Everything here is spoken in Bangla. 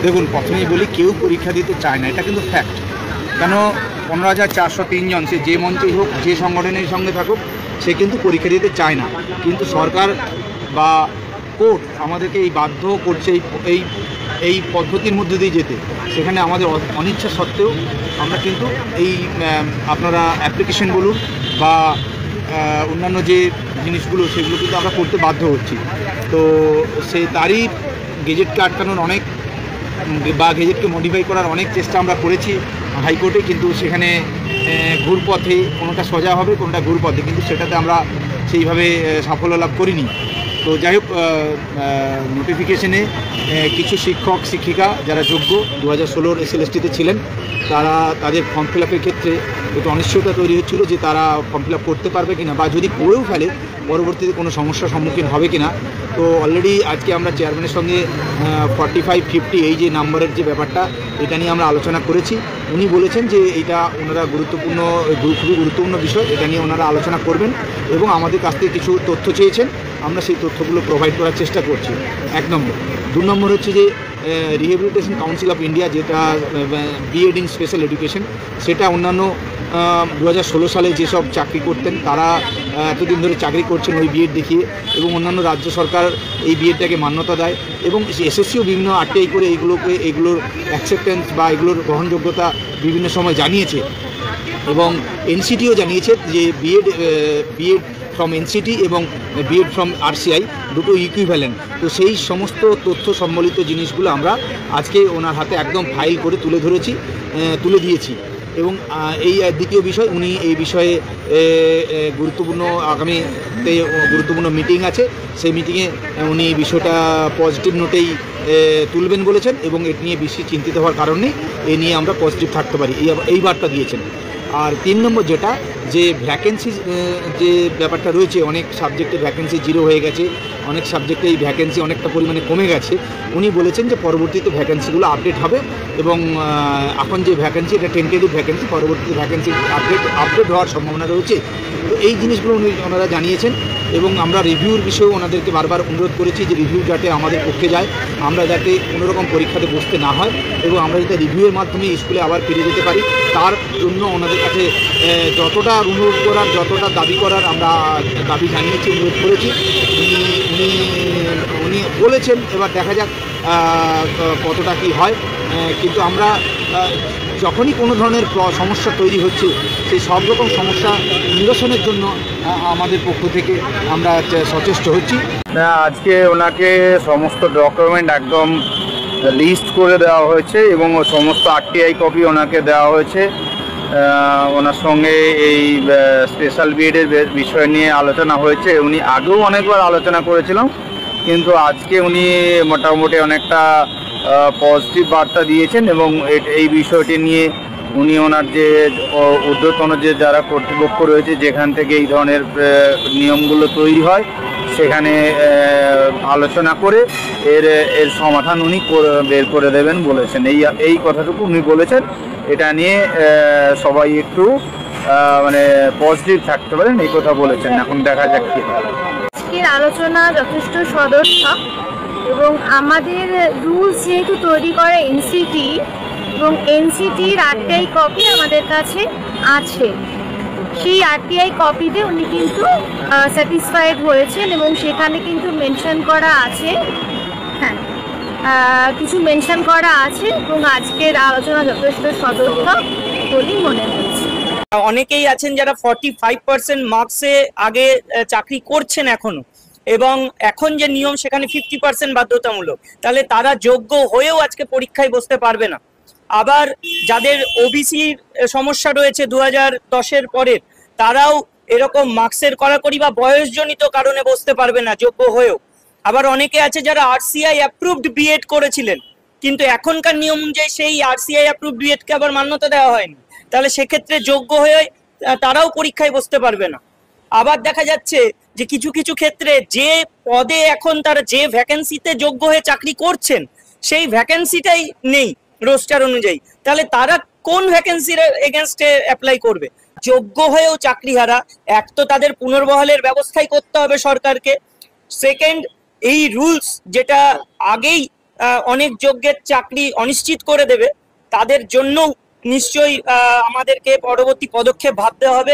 দেখুন, প্রথমেই বলি কেউ পরীক্ষা দিতে চায় না, এটা কিন্তু ফ্যাক্ট। কেন 15,403 জন, সে যে মঞ্চেই হোক, যে সংগঠনের সঙ্গে থাকুক, সে কিন্তু পরীক্ষা দিতে চায় না। কিন্তু সরকার বা কোর্ট আমাদেরকে এই বাধ্য করছে এই এই পদ্ধতির মধ্যে দিয়ে যেতে। সেখানে আমাদের অনিচ্ছা সত্ত্বেও আমরা কিন্তু এই আপনারা অ্যাপ্লিকেশন বলুন বা অন্যান্য যে জিনিসগুলো, সেগুলো কিন্তু আমরা করতে বাধ্য হচ্ছি। তো তারই গেজেটকে আটকানোর অনেক বা গেজেটকে মডিফাই করার অনেক চেষ্টা আমরা করেছি হাইকোর্টে, কিন্তু সেখানে ঘুরপথে, কোনোটা সোজা হবে, কোনোটা ঘুরপথে, কিন্তু সেটাতে আমরা সেইভাবে সাফল্য লাভ করিনি। তো যাই হোক, নোটিফিকেশনে কিছু শিক্ষক শিক্ষিকা যারা যোগ্য 2016 SLSTতে ছিলেন, তাদের ফর্ম ফিল আপের ক্ষেত্রে একটু অনিশ্চয়তা তৈরি হচ্ছিল যে তারা ফর্ম ফিল আপ করতে পারবে কিনা, বা যদি করেও ফেলে পরবর্তীতে কোনো সমস্যার সম্মুখীন হবে কিনা। তো অলরেডি আজকে আমরা চেয়ারম্যানের সঙ্গে 45-50 এই যে নাম্বারের যে ব্যাপারটা, এটা নিয়ে আমরা আলোচনা করেছি। উনি বলেছেন যে এটা ওনারা খুবই গুরুত্বপূর্ণ বিষয়, এটা নিয়ে ওনারা আলোচনা করবেন এবং আমাদের কাছ থেকে কিছু তথ্য চেয়েছেন। আমরা সেই তথ্যগুলো প্রোভাইড করার চেষ্টা করছি, 1 নম্বর। 2 নম্বর হচ্ছে যে রিহ্যাবিলিটেশন কাউন্সিল অফ ইন্ডিয়া, যেটা বিএড ইন স্পেশাল এডুকেশন, সেটা অন্যান্য 2016 সালে যেসব চাকরি করতেন তারা এতদিন ধরে চাকরি করছেন ওই বিএড দেখিয়ে, এবং অন্যান্য রাজ্য সরকার এই বিএডটাকে মান্যতা দেয়, এবং এসএসসিও বিভিন্ন আরটিআই করে এগুলোর অ্যাকসেপ্টেন্স বা এগুলোর গ্রহণযোগ্যতা বিভিন্ন সময় জানিয়েছে, এবং এনসিটিও জানিয়েছে যে বিএড ফ্রম এনসিটি এবং বিএড ফ্রম আরসিআই দুটো ইকুইভ্যালেন্ট। তো সেই সমস্ত তথ্য সম্বলিত জিনিসগুলো আমরা আজকে ওনার হাতে একদম ফাইল করে তুলে দিয়েছি। এবং এই দ্বিতীয় বিষয়, উনি এই বিষয়ে আগামীতে গুরুত্বপূর্ণ মিটিং আছে, সেই মিটিংয়ে উনি বিষয়টা পজিটিভ নোটেই তুলবেন বলেছেন, এবং এটি নিয়ে বেশি চিন্তিত হওয়ার কারণ নেই, এ নিয়ে আমরা পজিটিভ থাকতে পারি, এই বার্তা দিয়েছেন। আর 3 নম্বর যেটা, যে ভ্যাকেন্সি যে ব্যাপারটা রয়েছে, অনেক সাবজেক্টে ভ্যাকেন্সি 0 হয়ে গেছে, অনেক সাবজেক্টে এই ভ্যাকেন্সি অনেকটা পরিমাণে কমে গেছে। উনি বলেছেন যে পরবর্তীতে ভ্যাকেন্সিগুলো আপডেট হবে, এবং এখন যে ভ্যাকেন্সি, এটা টেন্টেটিভ ভ্যাকেন্সি, পরবর্তীতে ভ্যাকেন্সি আপডেট হওয়ার সম্ভাবনা রয়েছে। তো এই জিনিসগুলো ওনারা জানিয়েছেন, এবং আমরা রিভিউর বিষয়েও ওনাদেরকে বারবার অনুরোধ করেছি যে রিভিউ যাতে আমাদের পক্ষে যায়, আমরা যাতে কোনোরকম পরীক্ষাতে বসতে না হয়, এবং আমরা যাতে রিভিউয়ের মাধ্যমে স্কুলে আবার ফিরে যেতে পারি, তার জন্য ওনাদের কাছে যতটা অনুরোধ করার, যতটা দাবি করার আমরা দাবি জানিয়েছি, অনুরোধ করেছি। উনি বলেছেন, এবার দেখা যাক কতটা কী হয়। কিন্তু আমরা যখনই কোনো ধরনের সমস্যা তৈরি হচ্ছে, সেই সব রকম সমস্যা নিরসনের জন্য আমাদের পক্ষ থেকে আমরা সচেষ্ট হচ্ছি। আজকে ওনাকে সমস্ত ডকুমেন্ট একদম লিস্ট করে দেওয়া হয়েছে, এবং সমস্ত আরটিআই কপি ওনাকে দেওয়া হয়েছে। ওনার সঙ্গে এই স্পেশাল বিএডের বিষয় নিয়ে আলোচনা হয়েছে। উনি আগেও অনেকবার আলোচনা করেছিলাম, কিন্তু আজকে উনি মোটামুটি অনেকটা পজিটিভ বার্তা দিয়েছেন, এবং এই বিষয়টি নিয়ে উনি ওনার যে ঊর্ধ্বতন যে যারা কর্তৃপক্ষ রয়েছে, যেখান থেকে এই ধরনের নিয়মগুলো তৈরি হয়, সেখানে আলোচনা করে এর সমাধান উনি বের করে দেবেন বলেছেন। এই কথাটুকু উনি বলেছেন। এটা নিয়ে সবাই একটু মানে পজিটিভ থাকতে পারেন, এই কথা বলেছেন। এখন দেখা যাক কি হয়। আজকের আলোচনা যথেষ্ট সদর্থক, এবং আমাদের রুলস যেহেতু তৈরি করে এনসিটি, এবং এনসিটির আরটিআই কপি আমাদের কাছে আছে, সেই আরটিআই কপিতে উনি কিন্তু স্যাটিসফাইড হয়েছেন, এবং সেখানে কিন্তু মেনশন করা আছে, হ্যাঁ কিছু মেনশন করা আছে, এবং আজকের আলোচনা যথেষ্ট সদর্থক বলেই মনে হচ্ছে। অনেকেই আছেন যারা 45% মার্কসে আগে চাকরি করছেন এখনো, এবং এখন যে নিয়ম সেখানে 50% বাধ্যতামূলক, তাহলে তারা যোগ্য হয়েও আজকে পরীক্ষায় বসতে পারবে না। আবার যাদের ওবিসির সমস্যা রয়েছে 2010-এর পরের, তারাও এরকম মার্কসের কড়াকড়ি বা বয়সজনিত কারণে বসতে পারবে না যোগ্য হয়েও। আবার অনেকে আছে যারা আরসিআই অ্যাপ্রুভড বিএড করেছিলেন, কিন্তু এখনকার নিয়ম অনুযায়ী সেই আরসিআই অ্যাপ্রুভড বিএডকে আবার মান্যতা দেওয়া হয়নি, তাহলে সেক্ষেত্রে যোগ্য হয়ে তারাও পরীক্ষায় বসতে পারবে না। আবার দেখা যাচ্ছে যে কিছু কিছু ক্ষেত্রে যে পদে এখন তারা যে ভ্যাকেন্সিতে যোগ্য হয়ে চাকরি করছেন, সেই ভ্যাকেন্সিটাই নেই রোস্টার অনুযায়ী, তাহলে তারা কোন ভ্যাকেন্সির এগেনস্টে অ্যাপ্লাই করবে? যোগ্য হয়েও চাকরিহারা, এক তো তাদের পুনর্বহালের ব্যবস্থাই করতে হবে সরকারকে, সেকেন্ড এই রুলস যেটা আগেই অনেক যোগ্যের চাকরি অনিশ্চিত করে দেবে, তাদের জন্য নিশ্চয়ই আমাদেরকে পরবর্তী পদক্ষেপ ভাবতে হবে